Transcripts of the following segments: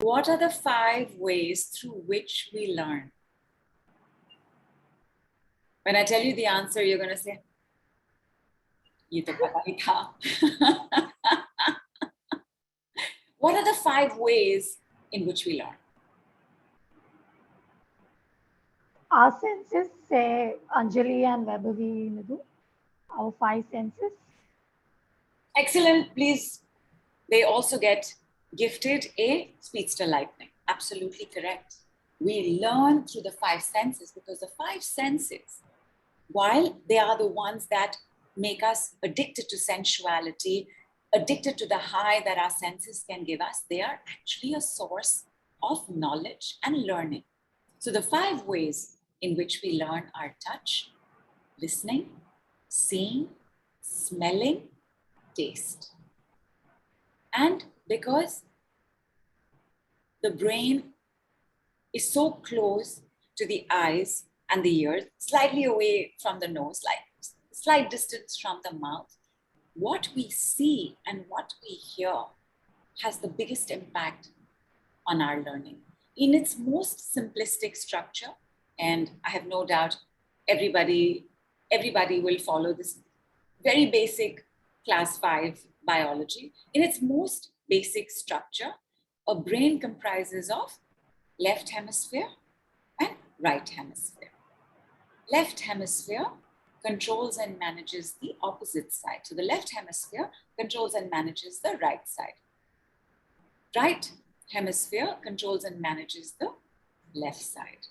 What are the 5 ways through which we learn? When I tell you the answer, you're going to say, "Ye to pata hi tha." What are the 5 ways in which we learn? Our senses, say Anjali and Vaibhavi, Nidhu, our 5 senses. Excellent. Please, they also get gifted a Speedster Lightning. Absolutely correct. We learn through the 5 senses because the 5 senses, while they are the ones that make us addicted to sensuality, addicted to the high that our senses can give us, they are actually a source of knowledge and learning. So the 5 ways in which we learn are touch, listening, seeing, smelling, taste. And because the brain is so close to the eyes and the ears, slightly away from the nose, like slight distance from the mouth, what we see and what we hear has the biggest impact on our learning. In its most simplistic structure, and I have no doubt everybody will follow this very basic class 5 biology. In its most basic structure, a brain comprises of left hemisphere and right hemisphere. Left hemisphere controls and manages the opposite side. So the left hemisphere controls and manages the right side. Right hemisphere controls and manages the left side.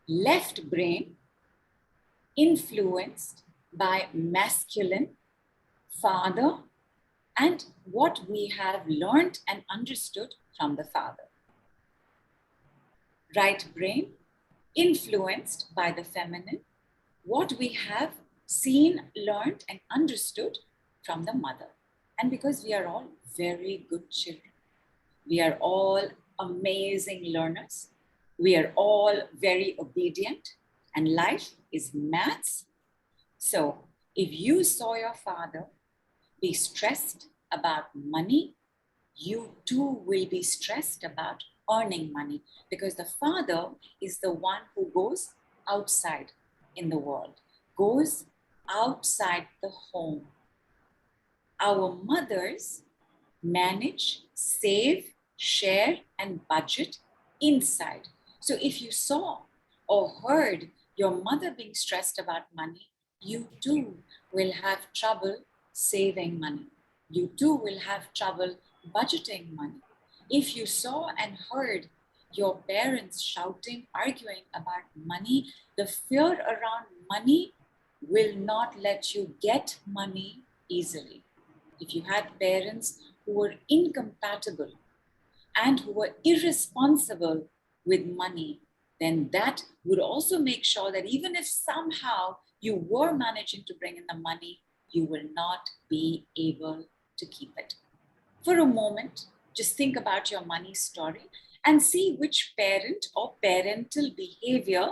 Left brain influenced by masculine, father, and what we have learned and understood from the father. Right brain influenced by the feminine, what we have seen, learned, and understood from the mother. And because we are all very good children, we are all amazing learners, we are all very obedient, and life is maths. So if you saw your father be stressed about money, you too will be stressed about earning money, because the father is the one who goes outside in the world, goes outside the home. Our mothers manage, save, share, and budget inside. So if you saw or heard your mother being stressed about money, you too will have trouble saving money. You too will have trouble budgeting money. If you saw and heard your parents shouting, arguing about money, the fear around money will not let you get money easily. If you had parents who were incompatible and who were irresponsible with money, then that would also make sure that even if somehow you were managing to bring in the money, you will not be able to keep it. For a moment, just think about your money story and see which parent or parental behavior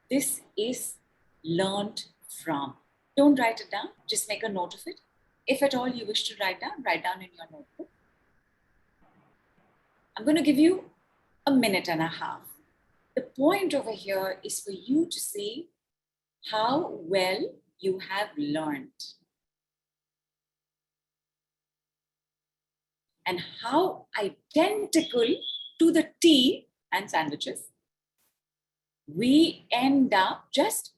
this is learned from. Don't write it down, just make a note of it. If at all you wish to write down in your notebook. I'm going to give you a minute and a half. The point over here is for you to see how well you have learned and how identical to the tea and sandwiches we end up just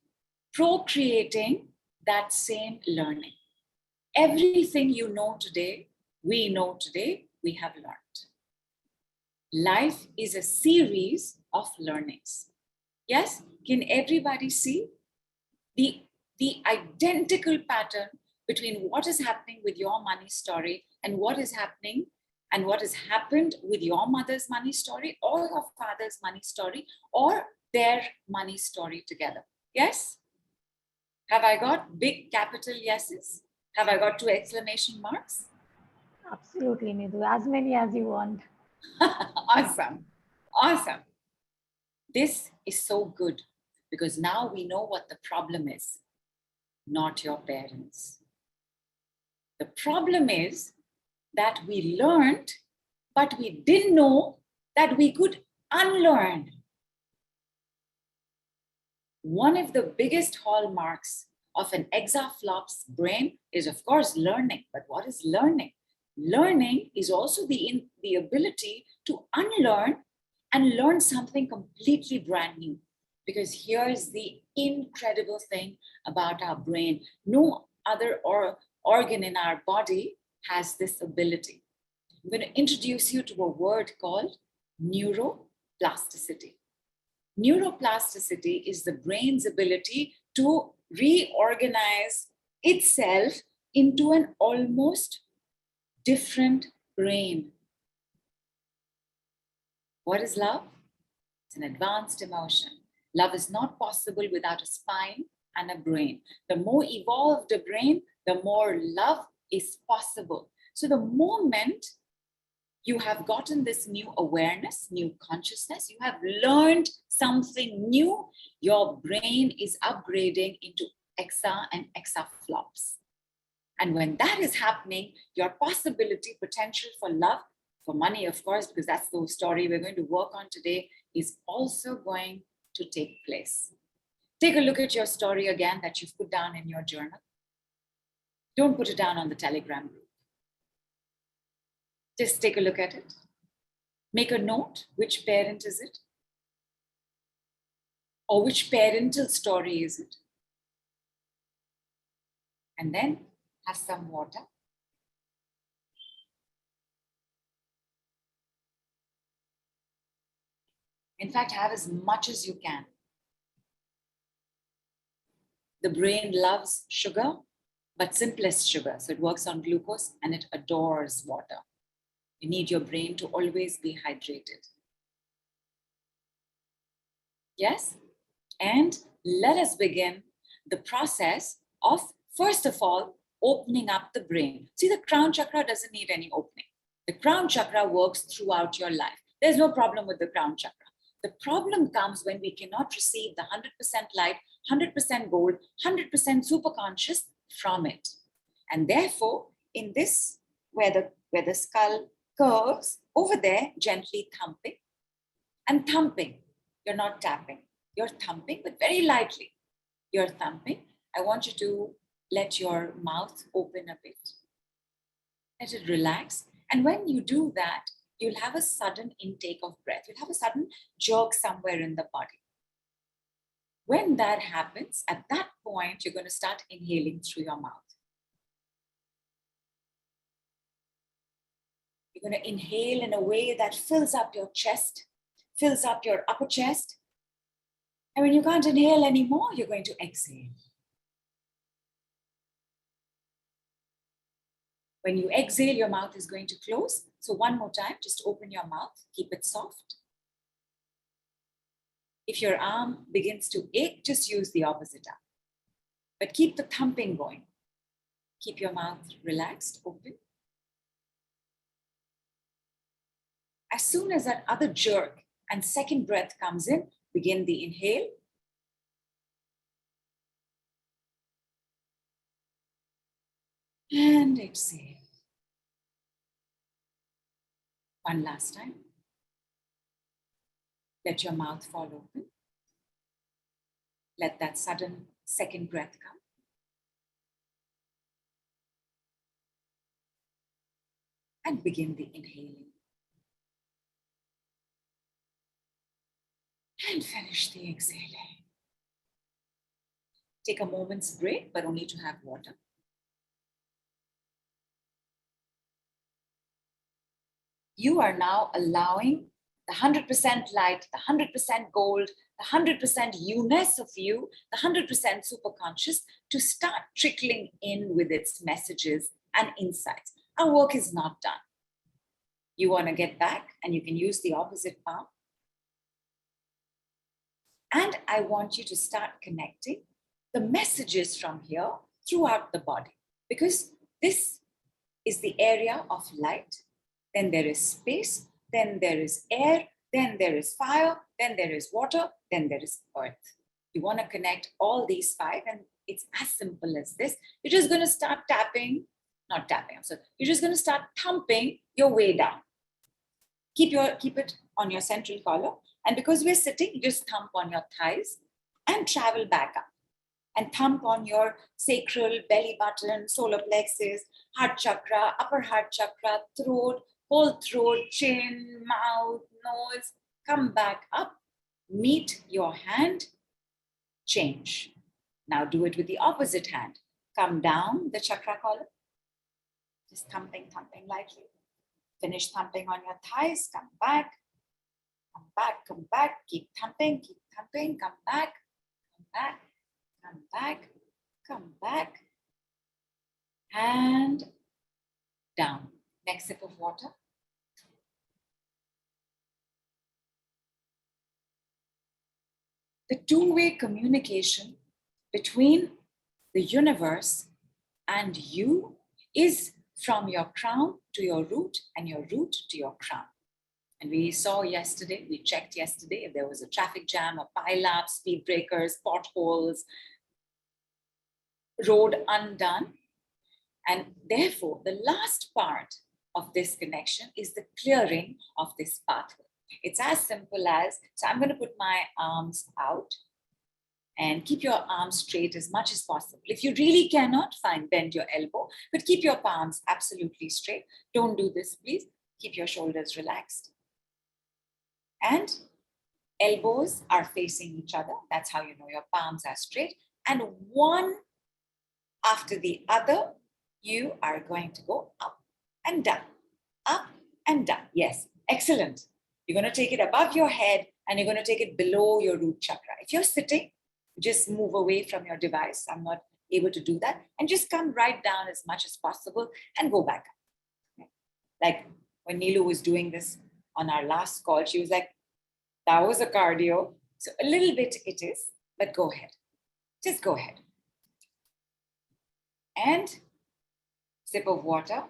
procreating that same learning. Everything you know today, we know today, we have learned. Life is a series of learnings. Yes, can everybody see the identical pattern between what is happening with your money story and what is happening and what has happened with your mother's money story or your father's money story or their money story together? Yes? Have I got big capital yeses? Have I got 2 exclamation marks? Absolutely, Nidhu. As many as you want. Awesome. Awesome. This is so good because now we know what the problem is, not your parents. The problem is that we learned, but we didn't know that we could unlearn. One of the biggest hallmarks of an ExaLOVE's brain is, of course, learning. But what is learning? Learning is also the ability to unlearn and learn something completely brand new. Because here's the incredible thing about our brain. No other organ in our body has this ability. I'm going to introduce you to a word called neuroplasticity. Neuroplasticity is the brain's ability to reorganize itself into an almost different brain. What is love? It's an advanced emotion. Love is not possible without a spine and a brain. The more evolved a brain, the more love is possible. So the moment you have gotten this new awareness, new consciousness, you have learned something new, your brain is upgrading into Exa and ExaLOVEs. And when that is happening, your possibility, potential for love, for money, of course, because that's the story we're going to work on today, is also going to take place. Take a look at your story again that you've put down in your journal. Don't put it down on the Telegram group. Just take a look at it. Make a note. Which parent is it? Or which parental story is it? And then have some water. In fact, have as much as you can. The brain loves sugar, but simplest sugar. So it works on glucose and it adores water. You need your brain to always be hydrated. Yes? And let us begin the process of, first of all, opening up the brain. See, the crown chakra doesn't need any opening. The crown chakra works throughout your life. There's no problem with the crown chakra. The problem comes when we cannot receive the 100% light, 100% gold, 100% superconscious from it. And therefore, in this, where the skull curves, over there, gently thumping. And thumping, you're not tapping. You're thumping, but very lightly. You're thumping. I want you to let your mouth open a bit. Let it relax. And when you do that, you'll have a sudden intake of breath. You'll have a sudden jerk somewhere in the body. When that happens, at that point, you're going to start inhaling through your mouth. You're going to inhale in a way that fills up your chest, fills up your upper chest. And when you can't inhale anymore, you're going to exhale. When you exhale, your mouth is going to close. So one more time, just open your mouth, keep it soft. If your arm begins to ache, just use the opposite arm. But keep the thumping going. Keep your mouth relaxed, open. As soon as that other jerk and second breath comes in, begin the inhale. And exhale. One last time. Let your mouth fall open. Let that sudden second breath come. And begin the inhaling. And finish the exhaling. Take a moment's break, but only to have water. You are now allowing the 100% light, the 100% gold, the 100% you-ness of you, the 100% superconscious to start trickling in with its messages and insights. Our work is not done. You want to get back and you can use the opposite palm. And I want you to start connecting the messages from here throughout the body, because this is the area of light. Then there is space, then there is air, then there is fire, then there is water, then there is earth. You want to connect all these five, and it's as simple as this. You're just going to start you're just going to start thumping your way down. Keep it on your central collar. And because we're sitting, just thump on your thighs and travel back up. And thump on your sacral, belly button, solar plexus, heart chakra, upper heart chakra, throat, whole throat, chin, mouth, nose. Come back up, meet your hand, change. Now do it with the opposite hand. Come down the chakra collar. Just thumping lightly. Finish thumping on your thighs, come back, keep thumping, come back, come back, and down. Next sip of water. The two-way communication between the universe and you is from your crown to your root and your root to your crown. And we saw yesterday, we checked yesterday if there was a traffic jam or pile-up, speed breakers, potholes, road undone. And therefore, the last part of this connection is the clearing of this pathway. It's as simple as, so I'm going to put my arms out and keep your arms straight as much as possible. If you really cannot, fine, bend your elbow, but keep your palms absolutely straight. Don't do this, please. Keep your shoulders relaxed. And elbows are facing each other. That's how you know your palms are straight. And one after the other, you are going to go up and down, up and down. Yes, excellent. You're going to take it above your head and you're going to take it below your root chakra. If you're sitting, just move away from your device. I'm not able to do that. And just come right down as much as possible and go back up. Like when Neelu was doing this on our last call, she was like, that was a cardio. So a little bit it is, but go ahead. Just go ahead. And sip of water.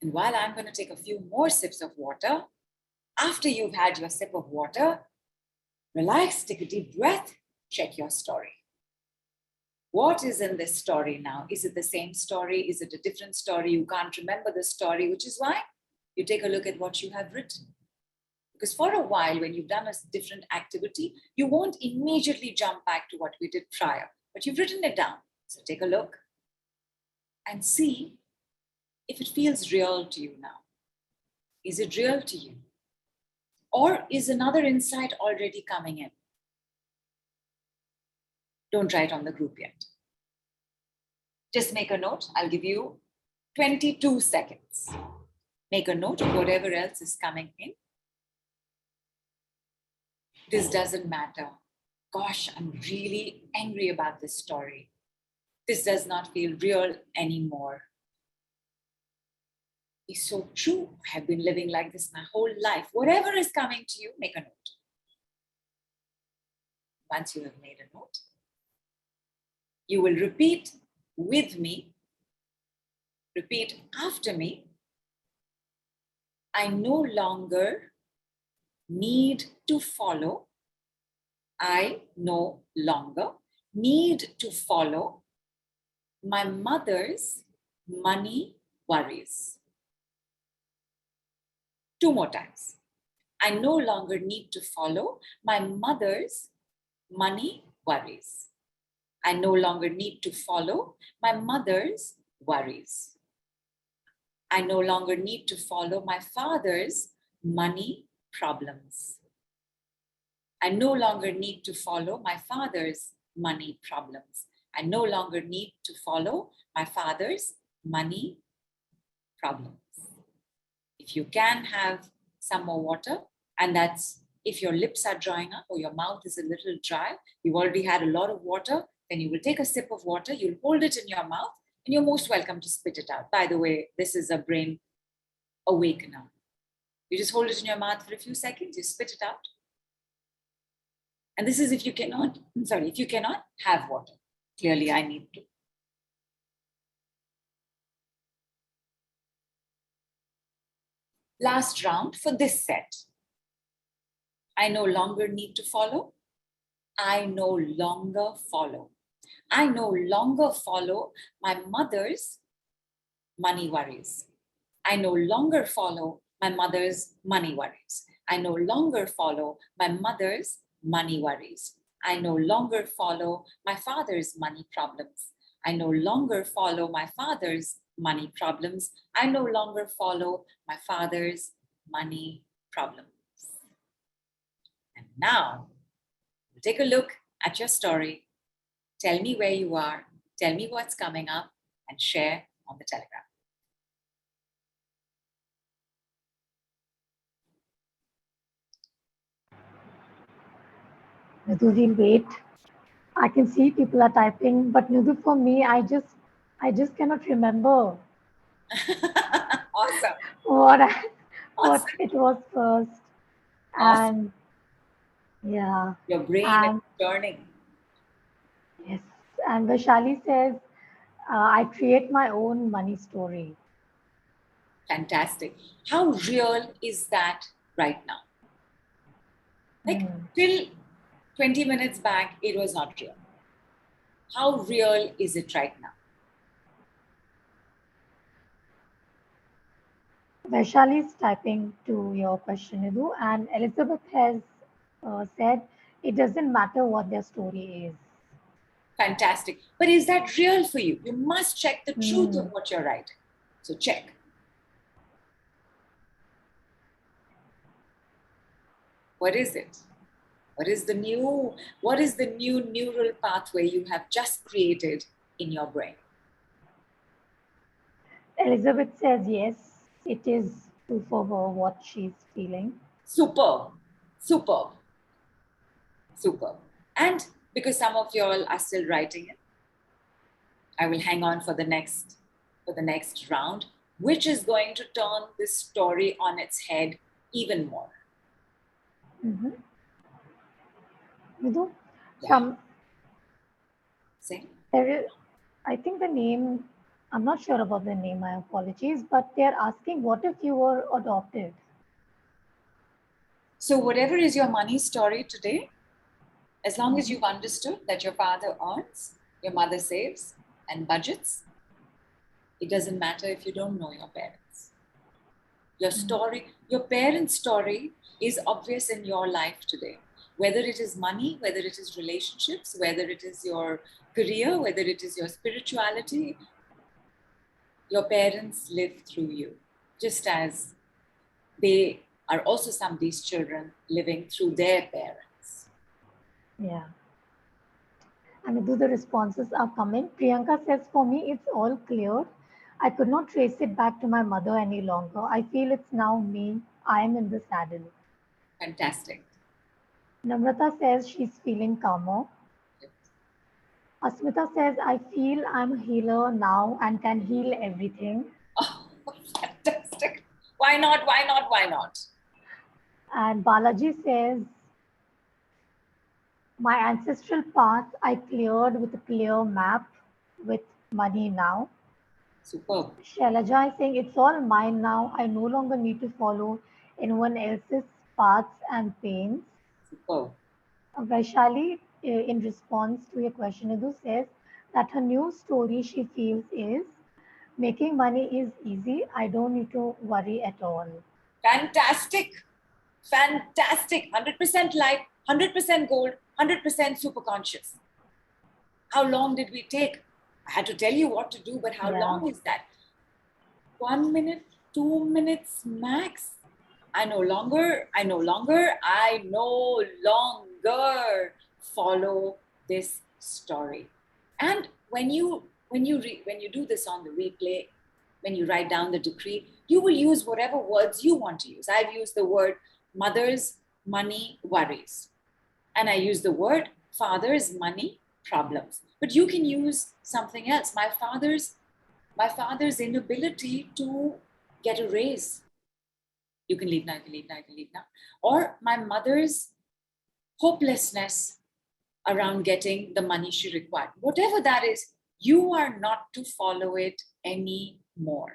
And while I'm going to take a few more sips of water, after you've had your sip of water, relax, take a deep breath, check your story. What is in this story now? Is it the same story? Is it a different story? You can't remember the story, which is why you take a look at what you have written. Because for a while, when you've done a different activity, you won't immediately jump back to what we did prior, but you've written it down. So take a look and see if it feels real to you now. Is it real to you? Or is another insight already coming in? Don't write on the group yet. Just make a note. I'll give you 22 seconds. Make a note of whatever else is coming in. This doesn't matter. Gosh, I'm really angry about this story. This does not feel real anymore. It's so true. I have been living like this my whole life. Whatever is coming to you, make a note. Once you have made a note, you will repeat with me, repeat after me. I no longer need to follow. I no longer need to follow my mother's money worries. 2 more times. I no longer need to follow my mother's money worries. I no longer need to follow my mother's worries. I no longer need to follow my father's money problems. I no longer need to follow my father's money problems. I no longer need to follow my father's money problems. If you can have some more water, and that's if your lips are drying up or your mouth is a little dry, you've already had a lot of water, then you will take a sip of water, you'll hold it in your mouth, and you're most welcome to spit it out. By the way, this is a brain awakener. You just hold it in your mouth for a few seconds, you spit it out. And this is if you cannot have water. Clearly, I need to. Last round for this set. I no longer need to follow. I no longer follow. I no longer follow my mother's money worries. I no longer follow my mother's money worries. I no longer follow my mother's money worries. I no longer follow my father's money problems. I no longer follow my father's money problems. I no longer follow my father's money problems. And now, take a look at your story. Tell me where you are. Tell me what's coming up and share on the Telegram. Nidhu, we'll wait. I can see people are typing, but Nidhu, for me, I just cannot remember Awesome. what Awesome. it was first. Awesome. And yeah. Your brain And is turning. yes. And Vaishali says, I create my own money story. Fantastic. How real is that right now? Like till 20 minutes back, it was not real. How real is it right now? Vaishali is typing to your question, Nidhu, and Elizabeth has said it doesn't matter what their story is. Fantastic. But is that real for you? You must check the truth of what you're writing. So check. What is it? What is the new neural pathway you have just created in your brain? Elizabeth says yes, it is true for her what she's feeling. Superb. Superb. Superb. And because some of y'all are still writing it, I will hang on for the next round, which is going to turn this story on its head even more. Nidhu, Say. I think the name, I'm not sure about the name, my apologies, but they're asking what if you were adopted? So whatever is your money story today, as long as you've understood that your father earns, your mother saves and budgets, it doesn't matter if you don't know your parents. Your story, your parents' story is obvious in your life today. Whether it is money, whether it is relationships, whether it is your career, whether it is your spirituality, your parents live through you, just as they are also somebody's children living through their parents. Yeah. And the responses are coming. Priyanka says, for me, it's all clear. I could not trace it back to my mother any longer. I feel it's now me. I am in the saddle. Fantastic. Namrata says she's feeling calmer. Yes. Asmita says, I feel I'm a healer now and can heal everything. Oh, fantastic. Why not? Why not? Why not? And Balaji says, my ancestral path I cleared with a clear map with money now. Superb. Shailaja is saying, it's all mine now. I no longer need to follow anyone else's paths and pains. Superb. Vaishali, in response to your question, Nidhu says that her new story she feels is making money is easy. I don't need to worry at all. Fantastic. Fantastic. 100% light, 100% gold, 100% super conscious. How long did we take? I had to tell you what to do, but how long is that? 1 minute, 2 minutes max. I no longer follow this story. And when you do this on the replay, when you write down the decree, you will use whatever words you want to use. I've used the word mother's money worries. And I use the word father's money problems. But you can use something else. My father's inability to get a raise. You can leave now, you can leave now, you can leave now. Or my mother's hopelessness around getting the money she required. Whatever that is, you are not to follow it anymore.